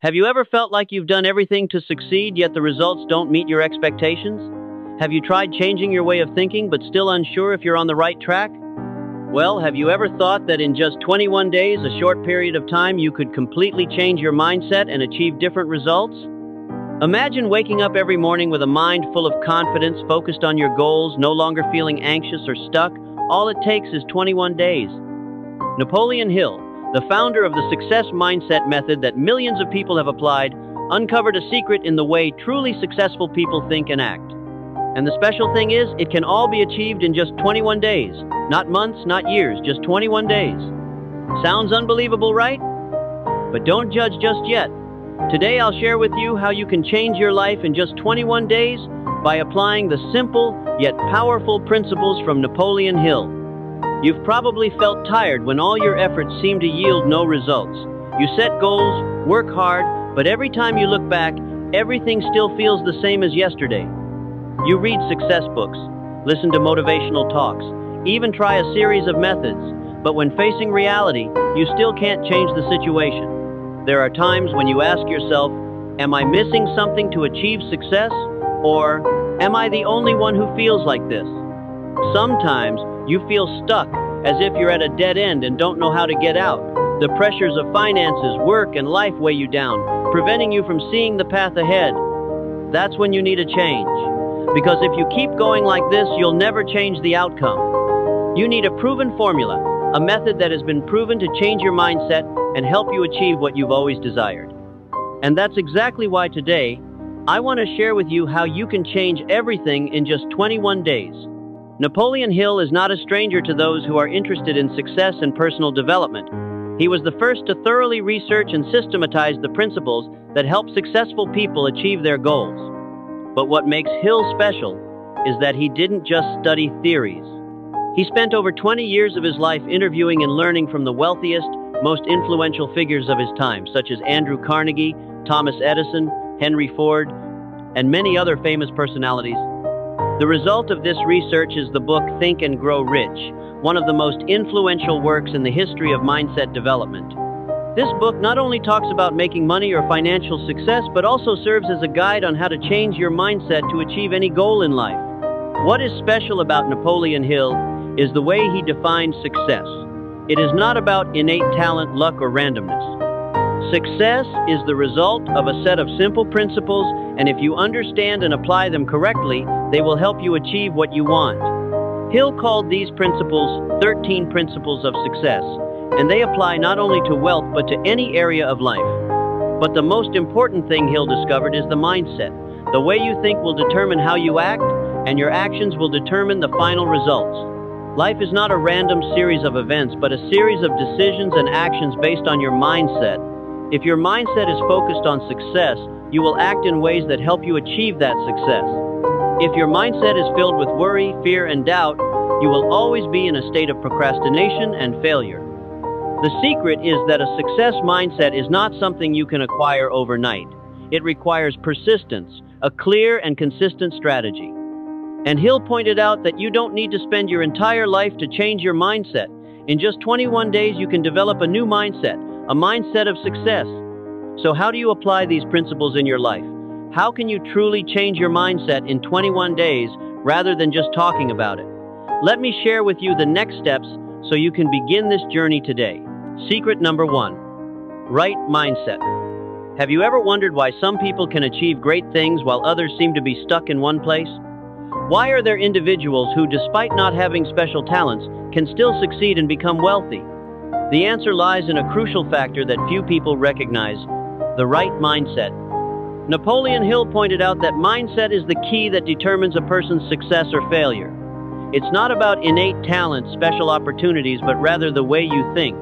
Have you ever felt like you've done everything to succeed, yet the results don't meet your expectations? Have you tried changing your way of thinking, but still unsure if you're on the right track? Well, have you ever thought that in just 21 days, a short period of time, you could completely change your mindset and achieve different results? Imagine waking up every morning with a mind full of confidence, focused on your goals, no longer feeling anxious or stuck. All it takes is 21 days. Napoleon Hill, the founder of the success mindset method that millions of people have applied, uncovered a secret in the way truly successful people think and act. And the special thing is, it can all be achieved in just 21 days. Not months, not years, just 21 days. Sounds unbelievable, right? But don't judge just yet. Today I'll share with you how you can change your life in just 21 days by applying the simple yet powerful principles from Napoleon Hill. You've probably felt tired when all your efforts seem to yield no results. You set goals, work hard, but every time you look back, everything still feels the same as yesterday. You read success books, listen to motivational talks, even try a series of methods, but when facing reality, you still can't change the situation. There are times when you ask yourself, am I missing something to achieve success? Or, am I the only one who feels like this? Sometimes you feel stuck, as if you're at a dead end and don't know how to get out. The pressures of finances, work, and life weigh you down, preventing you from seeing the path ahead. That's when you need a change. Because if you keep going like this, you'll never change the outcome. You need a proven formula, a method that has been proven to change your mindset and help you achieve what you've always desired. And that's exactly why today, I want to share with you how you can change everything in just 21 days. Napoleon Hill is not a stranger to those who are interested in success and personal development. He was the first to thoroughly research and systematize the principles that help successful people achieve their goals. But what makes Hill special is that he didn't just study theories. He spent over 20 years of his life interviewing and learning from the wealthiest, most influential figures of his time, such as Andrew Carnegie, Thomas Edison, Henry Ford, and many other famous personalities. The result of this research is the book Think and Grow Rich, one of the most influential works in the history of mindset development. This book not only talks about making money or financial success, but also serves as a guide on how to change your mindset to achieve any goal in life. What is special about Napoleon Hill is the way he defines success. It is not about innate talent, luck, or randomness. Success is the result of a set of simple principles, and if you understand and apply them correctly, they will help you achieve what you want. Hill called these principles 13 Principles of Success, and they apply not only to wealth but to any area of life. But the most important thing Hill discovered is the mindset. The way you think will determine how you act, and your actions will determine the final results. Life is not a random series of events, but a series of decisions and actions based on your mindset. If your mindset is focused on success, you will act in ways that help you achieve that success. If your mindset is filled with worry, fear, and doubt, you will always be in a state of procrastination and failure. The secret is that a success mindset is not something you can acquire overnight. It requires persistence, a clear and consistent strategy. And Hill pointed out that you don't need to spend your entire life to change your mindset. In just 21 days, you can develop a new mindset, a mindset of success. So how do you apply these principles in your life? How can you truly change your mindset in 21 days rather than just talking about it? Let me share with you the next steps so you can begin this journey today. Secret number 1. Right mindset. Have you ever wondered why some people can achieve great things while others seem to be stuck in one place? Why are there individuals who, despite not having special talents, can still succeed and become wealthy? The answer lies in a crucial factor that few people recognize: the right mindset. Napoleon Hill pointed out that mindset is the key that determines a person's success or failure. It's not about innate talent, special opportunities, but rather the way you think.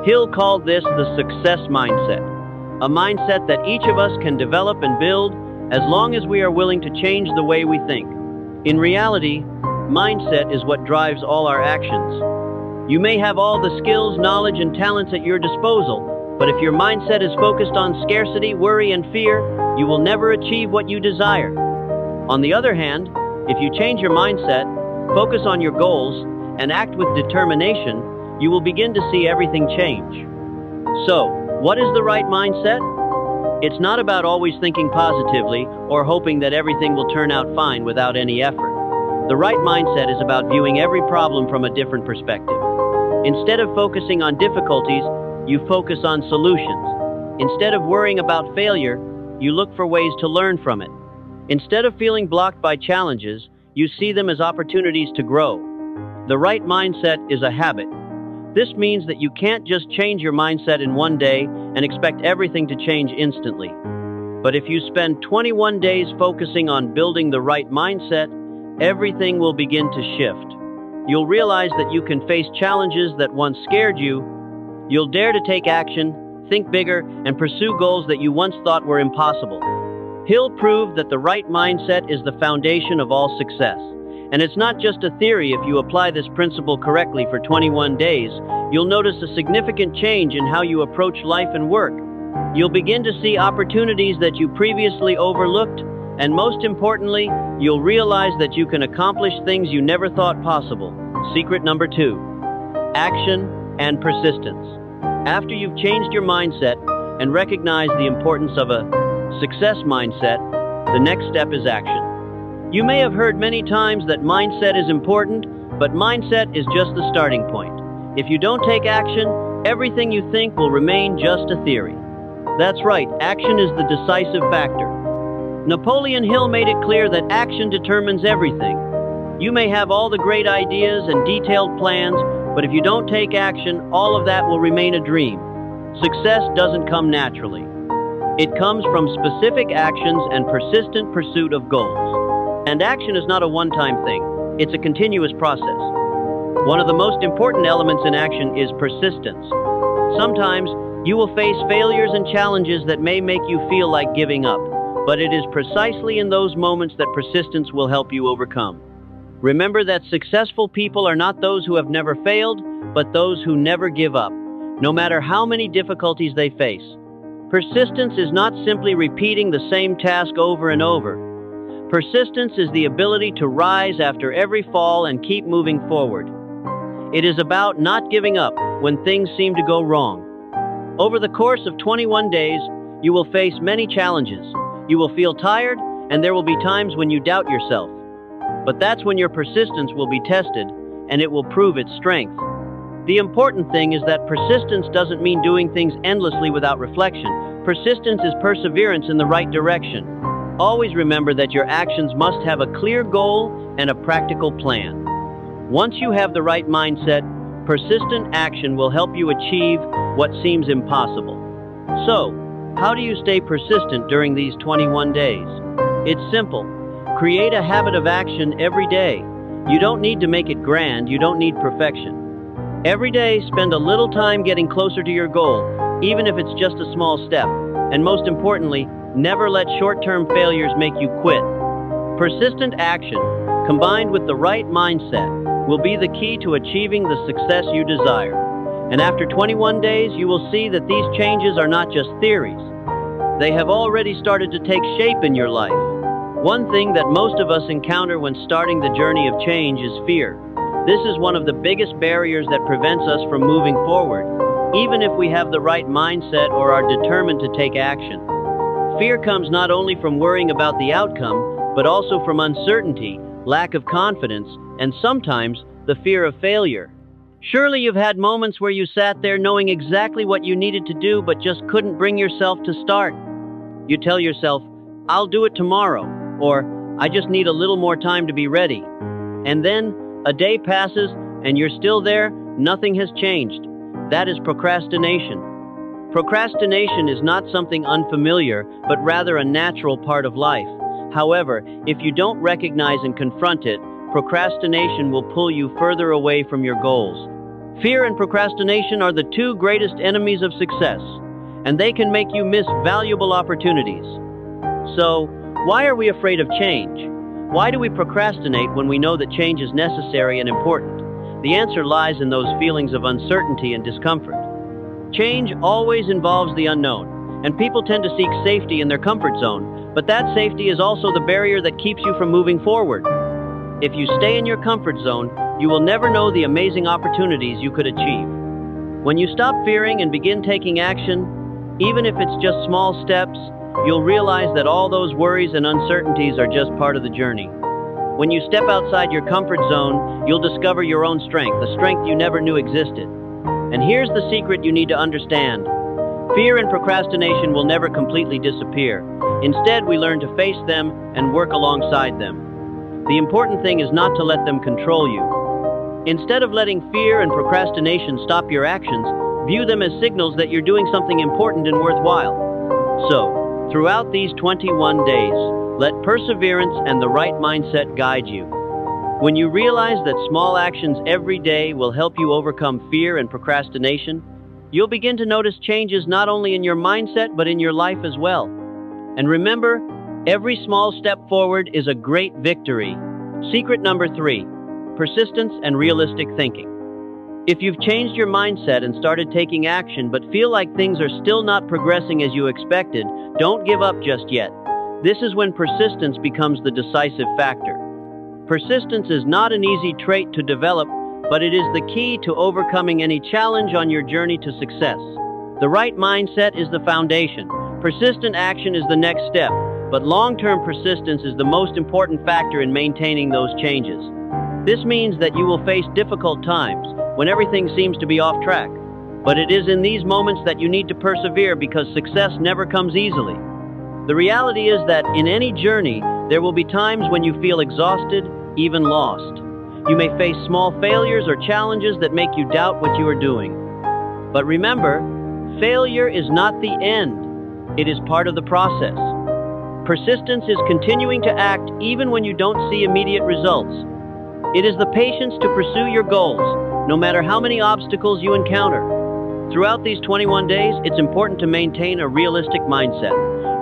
Hill called this the success mindset, a mindset that each of us can develop and build as long as we are willing to change the way we think. In reality, mindset is what drives all our actions. You may have all the skills, knowledge, and talents at your disposal, but if your mindset is focused on scarcity, worry, and fear, you will never achieve what you desire. On the other hand, if you change your mindset, focus on your goals, and act with determination, you will begin to see everything change. So, what is the right mindset? It's not about always thinking positively or hoping that everything will turn out fine without any effort. The right mindset is about viewing every problem from a different perspective. Instead of focusing on difficulties, you focus on solutions. Instead of worrying about failure, you look for ways to learn from it. Instead of feeling blocked by challenges, you see them as opportunities to grow. The right mindset is a habit. This means that you can't just change your mindset in one day and expect everything to change instantly. But if you spend 21 days focusing on building the right mindset, everything will begin to shift. You'll realize that you can face challenges that once scared you. You'll dare to take action, think bigger, and pursue goals that you once thought were impossible. Hill proved that the right mindset is the foundation of all success. And it's not just a theory. If you apply this principle correctly for 21 days, you'll notice a significant change in how you approach life and work. You'll begin to see opportunities that you previously overlooked, and most importantly, you'll realize that you can accomplish things you never thought possible. Secret number 2: action and persistence. After you've changed your mindset and recognized the importance of a success mindset, the next step is action. You may have heard many times that mindset is important, but mindset is just the starting point. If you don't take action, everything you think will remain just a theory. That's right, action is the decisive factor. Napoleon Hill made it clear that action determines everything. You may have all the great ideas and detailed plans, but if you don't take action, all of that will remain a dream. Success doesn't come naturally. It comes from specific actions and persistent pursuit of goals. And action is not a one-time thing. It's a continuous process. One of the most important elements in action is persistence. Sometimes you will face failures and challenges that may make you feel like giving up, but it is precisely in those moments that persistence will help you overcome. Remember that successful people are not those who have never failed, but those who never give up, no matter how many difficulties they face. Persistence is not simply repeating the same task over and over. Persistence is the ability to rise after every fall and keep moving forward. It is about not giving up when things seem to go wrong. Over the course of 21 days, you will face many challenges. You will feel tired, and there will be times when you doubt yourself. But that's when your persistence will be tested, and it will prove its strength. The important thing is that persistence doesn't mean doing things endlessly without reflection. Persistence is perseverance in the right direction. Always remember that your actions must have a clear goal and a practical plan. Once you have the right mindset, persistent action will help you achieve what seems impossible. So, how do you stay persistent during these 21 days? It's simple. Create a habit of action every day. You don't need to make it grand, you don't need perfection. Every day, spend a little time getting closer to your goal, even if it's just a small step. And most importantly, never let short-term failures make you quit. Persistent action, combined with the right mindset, will be the key to achieving the success you desire. And after 21 days, you will see that these changes are not just theories. They have already started to take shape in your life. One thing that most of us encounter when starting the journey of change is fear. This is one of the biggest barriers that prevents us from moving forward, even if we have the right mindset or are determined to take action. Fear comes not only from worrying about the outcome, but also from uncertainty, lack of confidence, and sometimes the fear of failure. Surely you've had moments where you sat there knowing exactly what you needed to do but just couldn't bring yourself to start. You tell yourself, "I'll do it tomorrow," or "I just need a little more time to be ready." And then a day passes and you're still there, nothing has changed. That is procrastination. Procrastination is not something unfamiliar, but rather a natural part of life. However, if you don't recognize and confront it, procrastination will pull you further away from your goals. Fear and procrastination are the two greatest enemies of success, and they can make you miss valuable opportunities. So, why are we afraid of change? Why do we procrastinate when we know that change is necessary and important? The answer lies in those feelings of uncertainty and discomfort. Change always involves the unknown, and people tend to seek safety in their comfort zone, but that safety is also the barrier that keeps you from moving forward. If you stay in your comfort zone, you will never know the amazing opportunities you could achieve. When you stop fearing and begin taking action, Even if it's just small steps, you'll realize that all those worries and uncertainties are just part of the journey. When you step outside your comfort zone, you'll discover your own strength, a strength you never knew existed. And here's the secret you need to understand. Fear and procrastination will never completely disappear. Instead, we learn to face them and work alongside them. The important thing is not to let them control you. Instead of letting fear and procrastination stop your actions, view them as signals that you're doing something important and worthwhile. So, throughout these 21 days, let perseverance and the right mindset guide you. When you realize that small actions every day will help you overcome fear and procrastination, you'll begin to notice changes not only in your mindset but in your life as well. And remember, every small step forward is a great victory. Secret number 3, persistence and realistic thinking. If you've changed your mindset and started taking action but feel like things are still not progressing as you expected, don't give up just yet. This is when persistence becomes the decisive factor. Persistence is not an easy trait to develop, but it is the key to overcoming any challenge on your journey to success. The right mindset is the foundation. Persistent action is the next step, but long-term persistence is the most important factor in maintaining those changes. This means that you will face difficult times, when everything seems to be off track. But it is in these moments that you need to persevere because success never comes easily. The reality is that in any journey, there will be times when you feel exhausted, even lost. You may face small failures or challenges that make you doubt what you are doing. But remember, failure is not the end. It is part of the process. Persistence is continuing to act even when you don't see immediate results. It is the patience to pursue your goals, no matter how many obstacles you encounter. Throughout these 21 days, it's important to maintain a realistic mindset.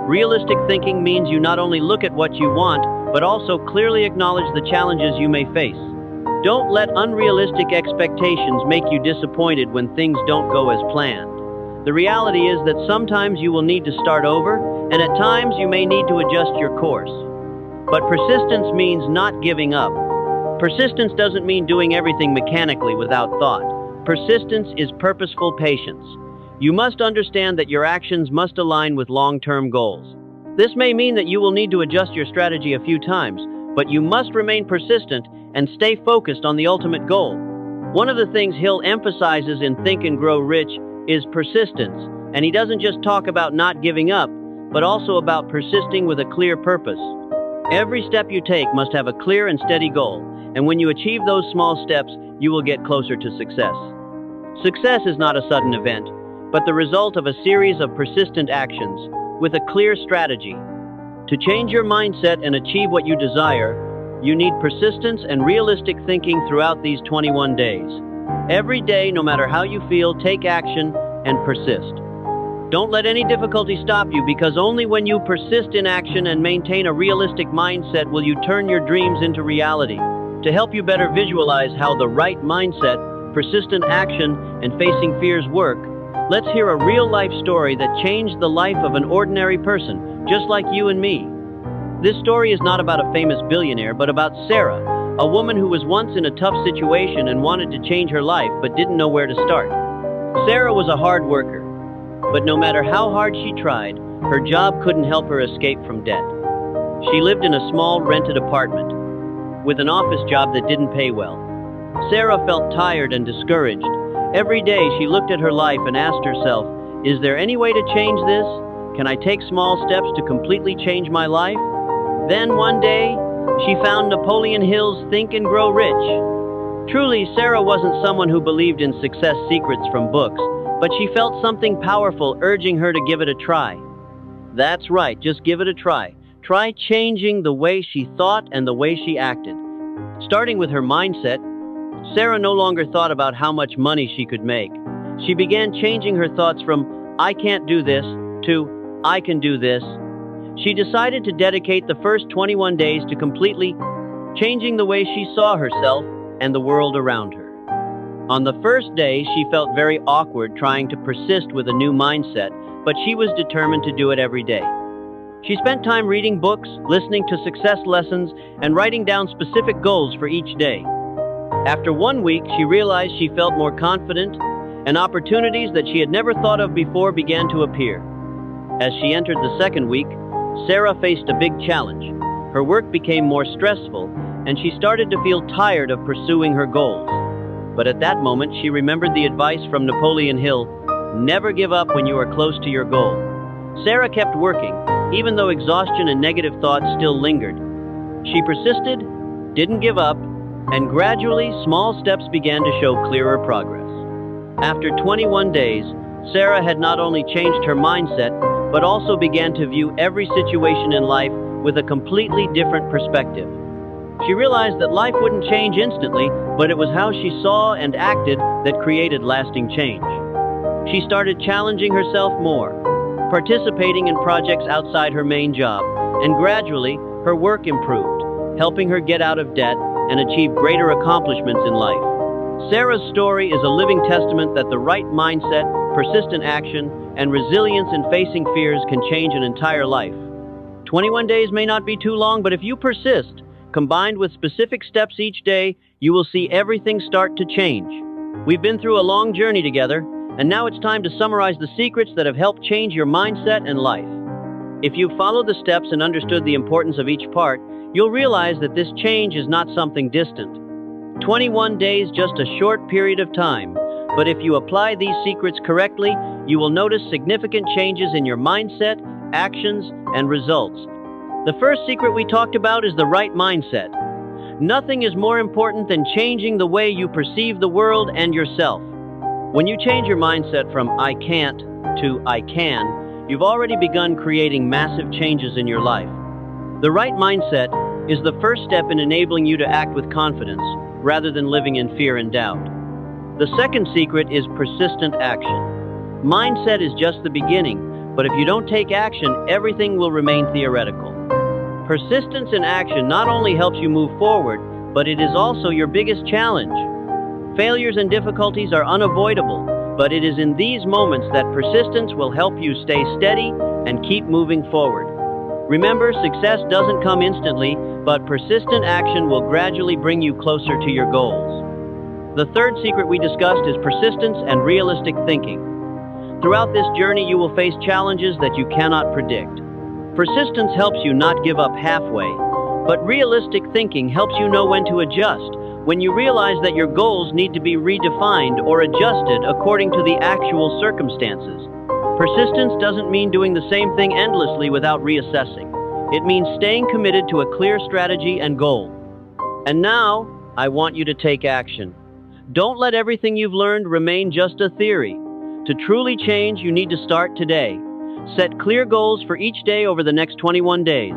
Realistic thinking means you not only look at what you want, but also clearly acknowledge the challenges you may face. Don't let unrealistic expectations make you disappointed when things don't go as planned. The reality is that sometimes you will need to start over, and at times you may need to adjust your course. But persistence means not giving up. Persistence doesn't mean doing everything mechanically without thought. Persistence is purposeful patience. You must understand that your actions must align with long-term goals. This may mean that you will need to adjust your strategy a few times, but you must remain persistent and stay focused on the ultimate goal. One of the things Hill emphasizes in Think and Grow Rich is persistence, and he doesn't just talk about not giving up, but also about persisting with a clear purpose. Every step you take must have a clear and steady goal, and when you achieve those small steps, you will get closer to success. Success is not a sudden event, but the result of a series of persistent actions with a clear strategy. To change your mindset and achieve what you desire, you need persistence and realistic thinking throughout these 21 days. Every day, no matter how you feel, take action and persist. Don't let any difficulty stop you, because only when you persist in action and maintain a realistic mindset will you turn your dreams into reality. To help you better visualize how the right mindset, persistent action, and facing fears work, let's hear a real-life story that changed the life of an ordinary person, just like you and me. This story is not about a famous billionaire, but about Sarah, a woman who was once in a tough situation and wanted to change her life but didn't know where to start. Sarah was a hard worker, but no matter how hard she tried, her job couldn't help her escape from debt. She lived in a small rented apartment with an office job that didn't pay well. Sarah felt tired and discouraged. Every day she looked at her life and asked herself, is there any way to change this? Can I take small steps to completely change my life? Then one day, she found Napoleon Hill's Think and Grow Rich. Truly, Sarah wasn't someone who believed in success secrets from books, but she felt something powerful urging her to give it a try. That's right, just give it a try. Try changing the way she thought and the way she acted. Starting with her mindset, Sarah no longer thought about how much money she could make. She began changing her thoughts from, I can't do this, to, I can do this. She decided to dedicate the first 21 days to completely changing the way she saw herself and the world around her. On the first day, she felt very awkward trying to persist with a new mindset, but she was determined to do it every day. She spent time reading books, listening to success lessons, and writing down specific goals for each day. After 1 week, she realized she felt more confident, and opportunities that she had never thought of before began to appear. As she entered the second week, Sarah faced a big challenge. Her work became more stressful, and she started to feel tired of pursuing her goals. But at that moment, she remembered the advice from Napoleon Hill: never give up when you are close to your goal. Sarah kept working, even though exhaustion and negative thoughts still lingered. She persisted, didn't give up, and gradually, small steps began to show clearer progress. After 21 days, Sarah had not only changed her mindset, but also began to view every situation in life with a completely different perspective. She realized that life wouldn't change instantly, but it was how she saw and acted that created lasting change. She started challenging herself more, participating in projects outside her main job, and gradually, her work improved, helping her get out of debt and achieve greater accomplishments in life. Sarah's story is a living testament that the right mindset, persistent action, and resilience in facing fears can change an entire life. 21 days may not be too long, but if you persist, combined with specific steps each day, you will see everything start to change. We've been through a long journey together, and now it's time to summarize the secrets that have helped change your mindset and life. If you followed the steps and understood the importance of each part, you'll realize that this change is not something distant. 21 days, just a short period of time, but if you apply these secrets correctly, you will notice significant changes in your mindset, actions, and results. The first secret we talked about is the right mindset. Nothing is more important than changing the way you perceive the world and yourself. When you change your mindset from "I can't" to "I can," you've already begun creating massive changes in your life. The right mindset is the first step in enabling you to act with confidence, rather than living in fear and doubt. The second secret is persistent action. Mindset is just the beginning, but if you don't take action, everything will remain theoretical. Persistence in action not only helps you move forward, but it is also your biggest challenge. Failures and difficulties are unavoidable, but it is in these moments that persistence will help you stay steady and keep moving forward. Remember, success doesn't come instantly, but persistent action will gradually bring you closer to your goals. The third secret we discussed is persistence and realistic thinking. Throughout this journey, you will face challenges that you cannot predict. Persistence helps you not give up halfway, but realistic thinking helps you know when to adjust, when you realize that your goals need to be redefined or adjusted according to the actual circumstances. Persistence doesn't mean doing the same thing endlessly without reassessing. It means staying committed to a clear strategy and goal. And now, I want you to take action. Don't let everything you've learned remain just a theory. To truly change, you need to start today. Set clear goals for each day over the next 21 days.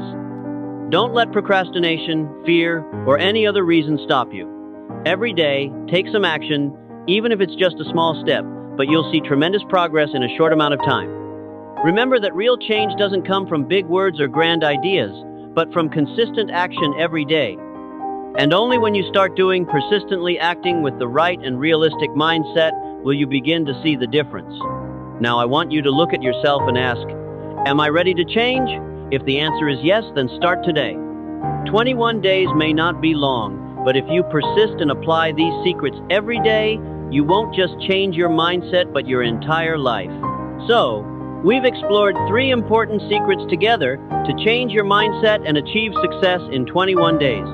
Don't let procrastination, fear, or any other reason stop you. Every day, take some action, even if it's just a small step, but you'll see tremendous progress in a short amount of time. Remember that real change doesn't come from big words or grand ideas, but from consistent action every day. And only when you start persistently acting with the right and realistic mindset will you begin to see the difference. Now I want you to look at yourself and ask, am I ready to change? If the answer is yes, then start today. 21 days may not be long, but if you persist and apply these secrets every day, you won't just change your mindset, but your entire life. So, we've explored 3 important secrets together to change your mindset and achieve success in 21 days.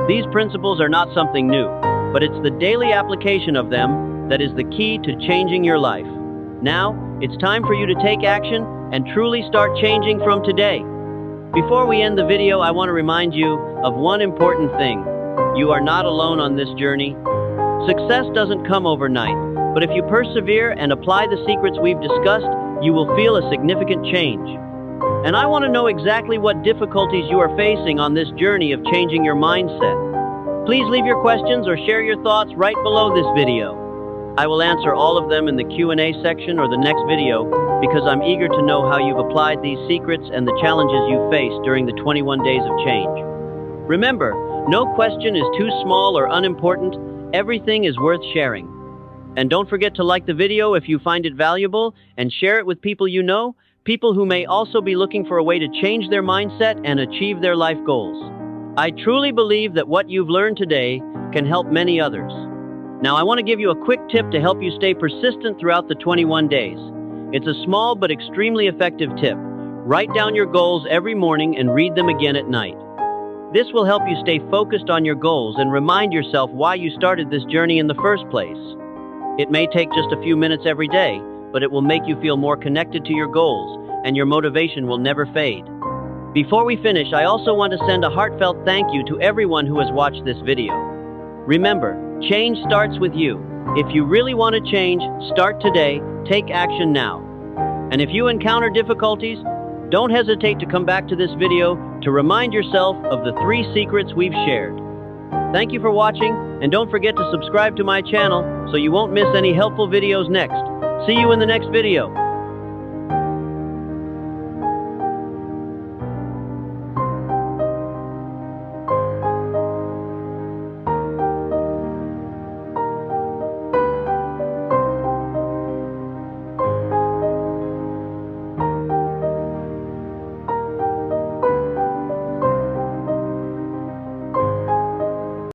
These principles are not something new, but it's the daily application of them that is the key to changing your life. Now, it's time for you to take action and truly start changing from today. Before we end the video, I want to remind you of one important thing. You are not alone on this journey. Success doesn't come overnight, but if you persevere and apply the secrets we've discussed, you will feel a significant change. And I want to know exactly what difficulties you are facing on this journey of changing your mindset. Please leave your questions or share your thoughts right below this video. I will answer all of them in the Q&A section or the next video because I'm eager to know how you've applied these secrets and the challenges you faced during the 21 days of change. Remember, no question is too small or unimportant. Everything is worth sharing. And don't forget to like the video if you find it valuable and share it with people you know, people who may also be looking for a way to change their mindset and achieve their life goals. I truly believe that what you've learned today can help many others. Now, I want to give you a quick tip to help you stay persistent throughout the 21 days. It's a small but extremely effective tip. Write down your goals every morning and read them again at night. This will help you stay focused on your goals and remind yourself why you started this journey in the first place. It may take just a few minutes every day, but it will make you feel more connected to your goals, and your motivation will never fade. Before we finish, I also want to send a heartfelt thank you to everyone who has watched this video. Remember, change starts with you. If you really want to change, start today, take action now. And if you encounter difficulties, don't hesitate to come back to this video to remind yourself of the 3 secrets we've shared. Thank you for watching, and don't forget to subscribe to my channel so you won't miss any helpful videos next. See you in the next video.